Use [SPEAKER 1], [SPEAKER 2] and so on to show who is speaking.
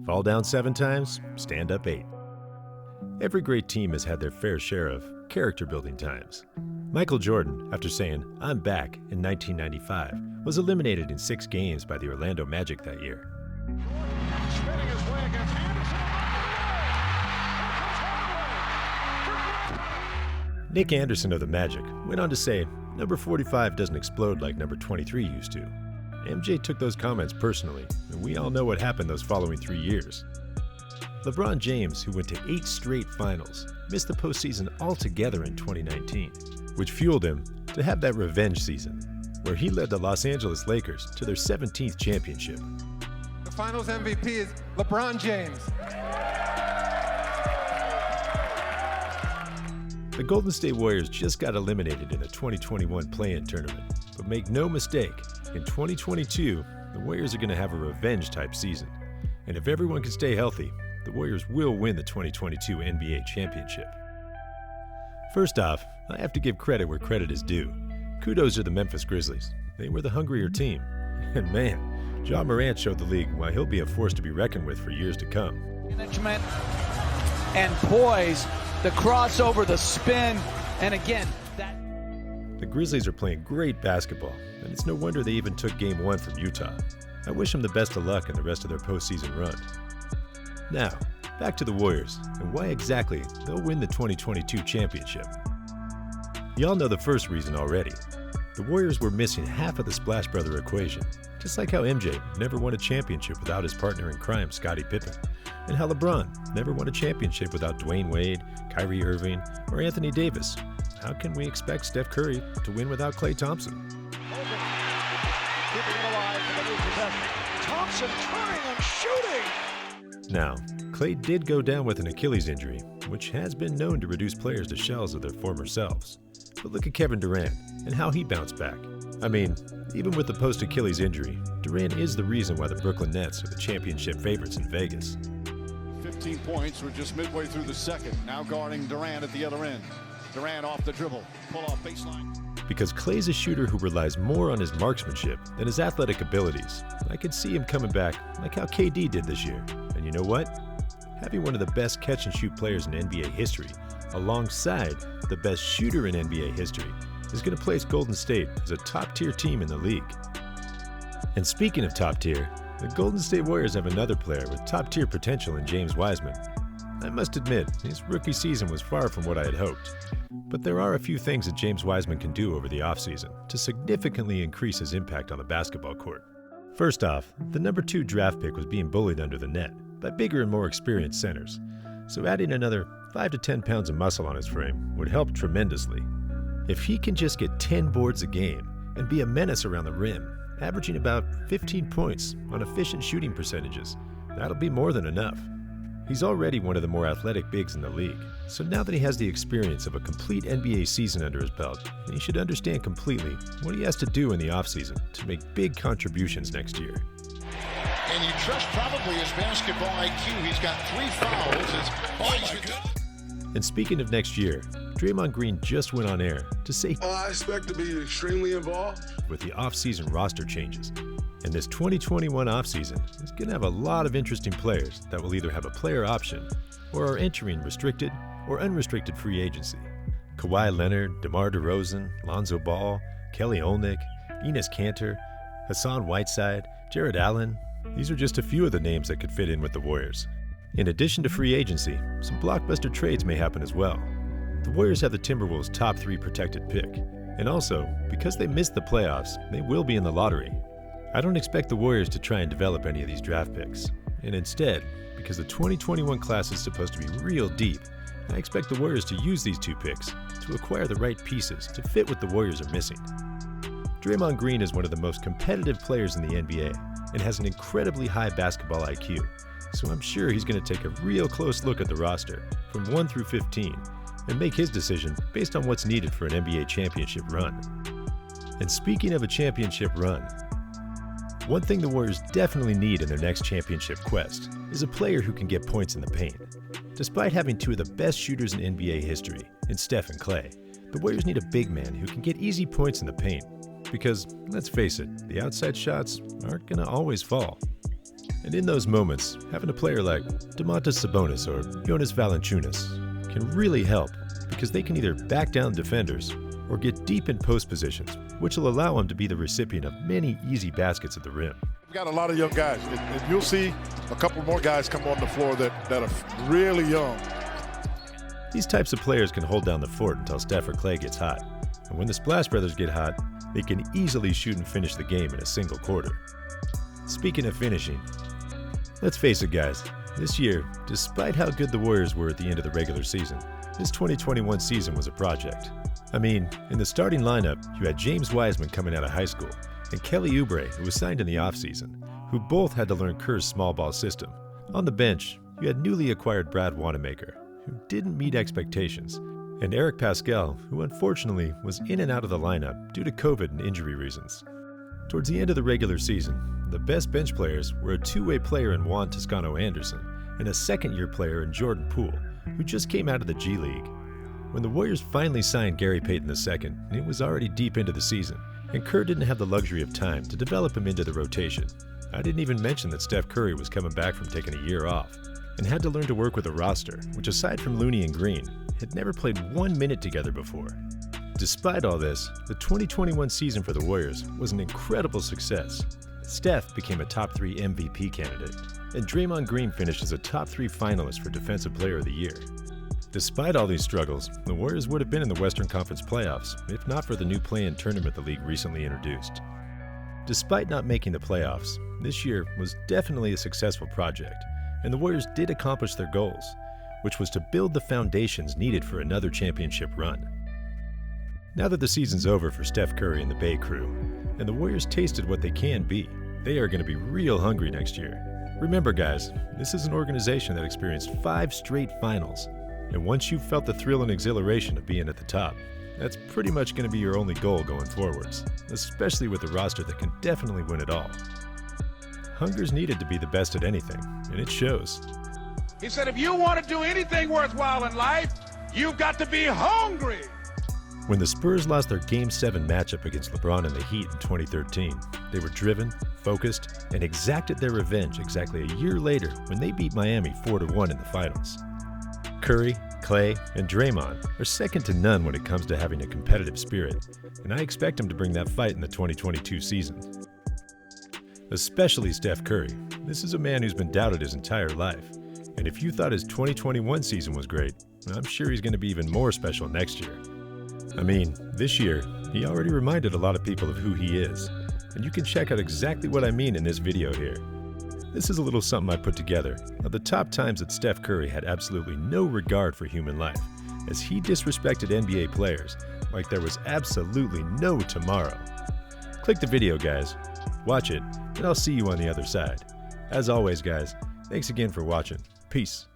[SPEAKER 1] Fall down 7 times, stand up 8. Every great team has had their fair share of character-building times. Michael Jordan, after saying, "I'm back" in 1995, was eliminated in 6 games by the Orlando Magic that year.
[SPEAKER 2] Spinning his way against Anderson.
[SPEAKER 1] Nick Anderson of the Magic went on to say, "Number 45 doesn't explode like number 23 used to." MJ took those comments personally, and we all know what happened those following 3 years. LeBron James, who went to 8 straight finals, missed the postseason altogether in 2019, which fueled him to have that revenge season, where he led the Los Angeles Lakers to their 17th championship.
[SPEAKER 3] The finals MVP is LeBron James.
[SPEAKER 1] The Golden State Warriors just got eliminated in the 2021 play-in tournament, but make no mistake, in 2022, the Warriors are going to have a revenge-type season. And if everyone can stay healthy, the Warriors will win the 2022 NBA championship. First off, I have to give credit where credit is due. Kudos to the Memphis Grizzlies. They were the hungrier team. And man, Ja Morant showed the league why he'll be a force to be reckoned with for years to come.
[SPEAKER 4] Management and poise, the crossover, the spin, and again, that...
[SPEAKER 1] The Grizzlies are playing great basketball, and it's no wonder they even took Game 1 from Utah. I wish them the best of luck in the rest of their postseason run. Now, back to the Warriors, and why exactly they'll win the 2022 championship. Y'all know the first reason already. The Warriors were missing half of the Splash Brother equation, just like how MJ never won a championship without his partner in crime, Scottie Pippen, and how LeBron never won a championship without Dwayne Wade, Kyrie Irving, or Anthony Davis. How can we expect Steph Curry to win without Klay Thompson?
[SPEAKER 2] Keeping it alive for the new possession. Thompson turning and shooting.
[SPEAKER 1] Now, Klay did go down with an Achilles injury, which has been known to reduce players to shells of their former selves. But look at Kevin Durant and how he bounced back. I mean, even with the post-Achilles injury, Durant is the reason why the Brooklyn Nets are the championship favorites in Vegas.
[SPEAKER 5] 15 points. We're just midway through the second. Now guarding Durant at the other end. Durant off the dribble. Pull off baseline.
[SPEAKER 1] Because Klay's a shooter who relies more on his marksmanship than his athletic abilities. I could see him coming back like how KD did this year. And you know what? Having one of the best catch-and-shoot players in NBA history, alongside the best shooter in NBA history, is going to place Golden State as a top-tier team in the league. And speaking of top-tier, the Golden State Warriors have another player with top-tier potential in James Wiseman. I must admit, his rookie season was far from what I had hoped. But there are a few things that James Wiseman can do over the offseason to significantly increase his impact on the basketball court. First off, the number 2 draft pick was being bullied under the net by bigger and more experienced centers, so adding another 5 to 10 pounds of muscle on his frame would help tremendously. If he can just get 10 boards a game and be a menace around the rim, averaging about 15 points on efficient shooting percentages, that'll be more than enough. He's already one of the more athletic bigs in the league, so now that he has the experience of a complete NBA season under his belt, he should understand completely what he has to do in the offseason to make big contributions next year.
[SPEAKER 6] And you trust probably his basketball IQ. He's got 3 fouls.
[SPEAKER 1] And speaking of next year, Draymond Green just went on air to say
[SPEAKER 7] I expect to be extremely involved
[SPEAKER 1] with the offseason roster changes. And this 2021 offseason is going to have a lot of interesting players that will either have a player option or are entering restricted or unrestricted free agency. Kawhi Leonard, DeMar DeRozan, Lonzo Ball, Kelly Olynyk, Enes Kanter, Hassan Whiteside, Jared Allen. These are just a few of the names that could fit in with the Warriors. In addition to free agency, some blockbuster trades may happen as well. The Warriors have the Timberwolves' top 3 protected pick. And also, because they missed the playoffs, they will be in the lottery. I don't expect the Warriors to try and develop any of these draft picks. And instead, because the 2021 class is supposed to be real deep, I expect the Warriors to use these 2 picks to acquire the right pieces to fit what the Warriors are missing. Draymond Green is one of the most competitive players in the NBA and has an incredibly high basketball IQ, so I'm sure he's going to take a real close look at the roster from 1 through 15 and make his decision based on what's needed for an NBA championship run. And speaking of a championship run, one thing the Warriors definitely need in their next championship quest is a player who can get points in the paint. Despite having 2 of the best shooters in NBA history in Steph and Klay, the Warriors need a big man who can get easy points in the paint. Because, let's face it, the outside shots aren't going to always fall. And in those moments, having a player like Domantas Sabonis or Jonas Valanciunas can really help, because they can either back down defenders or get deep in post positions, which will allow them to be the recipient of many easy baskets at the rim.
[SPEAKER 8] We've got a lot of young guys, and you'll see a couple more guys come on the floor that are really young.
[SPEAKER 1] These types of players can hold down the fort until Steph or Clay gets hot. And when the Splash Brothers get hot, they can easily shoot and finish the game in a single quarter. Speaking of finishing, let's face it guys, this year, despite how good the Warriors were at the end of the regular season, this 2021 season was a project. I mean, in the starting lineup, you had James Wiseman coming out of high school, and Kelly Oubre, who was signed in the offseason, who both had to learn Kerr's small ball system. On the bench, you had newly acquired Brad Wanamaker, who didn't meet expectations, and Eric Pascal, who unfortunately was in and out of the lineup due to COVID and injury reasons. Towards the end of the regular season, the best bench players were a two-way player in Juan Toscano Anderson and a second-year player in Jordan Poole, who just came out of the G League. When the Warriors finally signed Gary Payton II, it was already deep into the season, and Kerr didn't have the luxury of time to develop him into the rotation. I didn't even mention that Steph Curry was coming back from taking a year off, and had to learn to work with a roster, which aside from Looney and Green, had never played 1 minute together before. Despite all this, the 2021 season for the Warriors was an incredible success. Steph became a top 3 MVP candidate, and Draymond Green finished as a top 3 finalist for Defensive Player of the Year. Despite all these struggles, the Warriors would have been in the Western Conference playoffs, if not for the new play-in tournament the league recently introduced. Despite not making the playoffs, this year was definitely a successful project, and the Warriors did accomplish their goals, which was to build the foundations needed for another championship run. Now that the season's over for Steph Curry and the Bay Crew, and the Warriors tasted what they can be, they are going to be real hungry next year. Remember guys, this is an organization that experienced 5 straight finals, and once you've felt the thrill and exhilaration of being at the top, that's pretty much going to be your only goal going forwards, especially with a roster that can definitely win it all. Hunger's needed to be the best at anything, and it shows.
[SPEAKER 2] He said, if you want to do anything worthwhile in life, you've got to be hungry.
[SPEAKER 1] When the Spurs lost their Game 7 matchup against LeBron and the Heat in 2013, they were driven, focused, and exacted their revenge exactly a year later when they beat Miami 4-1 in the finals. Curry, Clay, and Draymond are second to none when it comes to having a competitive spirit, and I expect them to bring that fight in the 2022 season. Especially Steph Curry. This is a man who's been doubted his entire life, and if you thought his 2021 season was great, I'm sure he's going to be even more special next year. I mean, this year, he already reminded a lot of people of who he is, and you can check out exactly what I mean in this video here. This is a little something I put together of the top times that Steph Curry had absolutely no regard for human life, as he disrespected NBA players like there was absolutely no tomorrow. Click the video, guys. Watch it, and I'll see you on the other side. As always, guys, thanks again for watching. Peace.